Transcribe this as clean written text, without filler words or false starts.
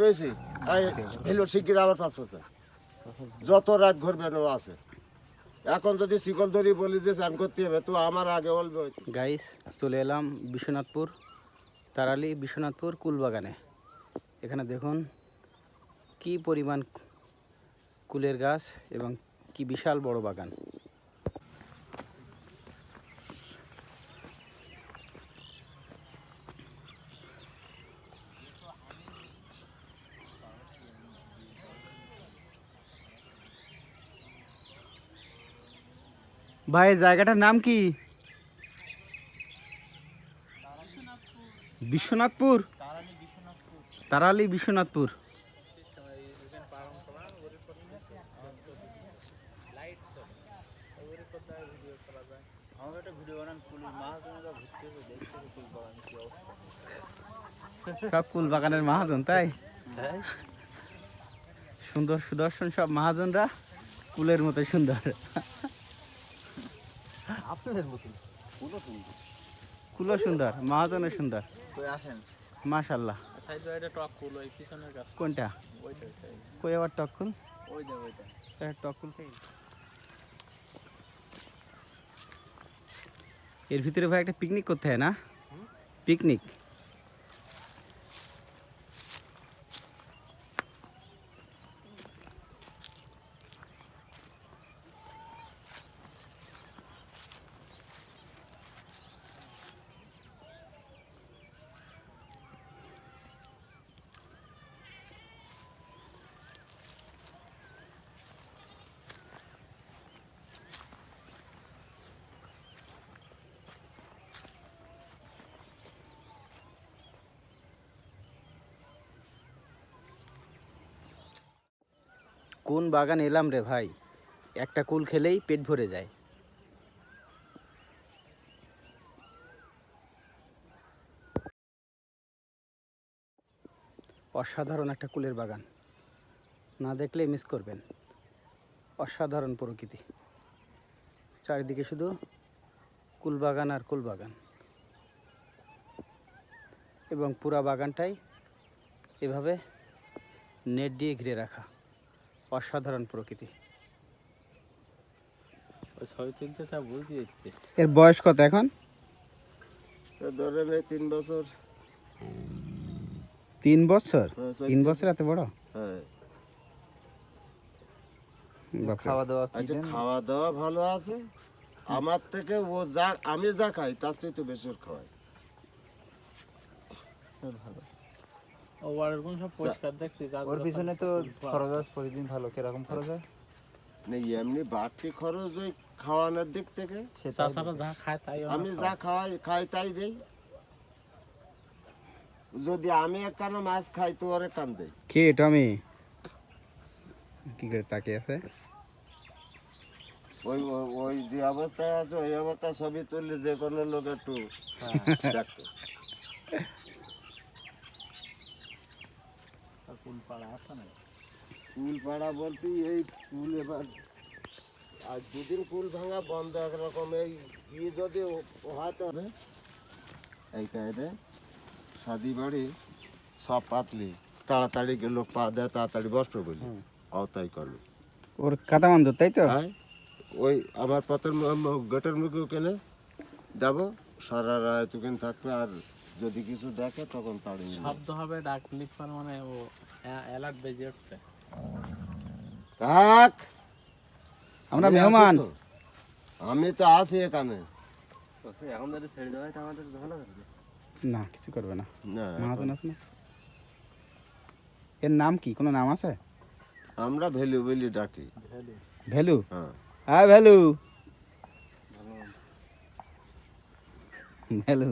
রয়েছি ভেলো শিগগির আবার 5%, যত রাত ঘুরবে ও আছে। এখন যদি শিকল ধরি বলি যে স্নান করতে হবে, তো আমার আগে বলবে। গাইস, চলে এলাম বিশ্বনাথপুর, তারালি বিশ্বনাথপুর কুলবাগানে। এখানে দেখুন কি পরিমাণ কুলের গাছ এবং কি বিশাল বড় বাগান। ভাই, জায়গাটার নাম কি? বিশ্বনাথপুর, তারালি বিশ্বনাথপুর। সব কুল বাগানের মহাজন, তাই সুন্দর সুদর্শন সব মহাজনরা কুলের মতো সুন্দর। কুলো সুন্দর, মহাজনও সুন্দর। মাশাআল্লাহ। কোনটা? কই আবার টক কুল? টক কুল খাই। এর ভিতরে ভাই একটা পিকনিক করতে হয় না? পিকনিক। কোন বাগান এলাম রে ভাই, একটা কুল খেলেই পেট ভরে যায়। অসাধারণ একটা কুলের বাগান, না দেখলে মিস করবেন। অসাধারণ প্রকৃতি, চারিদিকে শুধু কুল বাগান আর কুল বাগান, এবং পুরা বাগানটাই এভাবে নেট দিয়ে ঘিরে রাখা। অসাধারণ প্রকৃতি। এর বয়স কত এখন? ধরেন 3 বছর। 3 বছর? 3 বছর এত বড়? হ্যাঁ। খাওয়া দাওয়া খাওয়া দাওয়া ভালো আছে আমার থেকে। ও যা আমি যা খাই তার চেয়ে তো বেশি ওর খাওয়াই। ওর পিছনে তো খরচ আছে প্রতিদিন ভালো। কিরকম খরচ হয়? এমনি বাড়তি খরচ ওই খাওয়ানোর দিক থেকে। আমি যা খাই তাই দেই। যদি আমি একখানা মাছ খাই তো ওর কান দেই। কে টমি কি করে তাকিয়ে আছে? ওই ওই যে অবস্থায় আছে ওই অবস্থা ছবি তুললে যে কোনো লোক একটু দেখতো। কুল পাড়া বলতে এই কুল এবার আর দুদিন কুল ভাঙা বন্ধ একরকম। এই যদি হয়তো এই কায়দে শাদি বাড়ি সব পাতলি তাড়াতাড়ি লোক পা দেয়, তাড়াতাড়ি বস্ত্র বলি তাই করলো। ওর কাদা মান্দর, তাই তো? হ্যাঁ, ওই আমার পথের গেটের মুখে ওখানে যাবো, সারা রাত ওখানে থাকবে। আর যদি কিছু দেখে তখন তাড়িয়ে শব্দ হবে, ডাক লিখবার মানে ও অ্যালার্ট বেজে উঠবে। থাক, আমরা মেহমান। আমি তো আছি এখানে। এখন যদি ছেড়ে দেওয়া হয় তো আমাদের ঝামেলা থাকবে না, কিছু করবে না। না, মহাজন আছে না? এর নাম কি? কোনো নাম আছে? আমরা ভ্যালু বলি ডাকি। ভ্যালু? হ্যাঁ, হ্যাঁ ভ্যালু। ভ্যালু।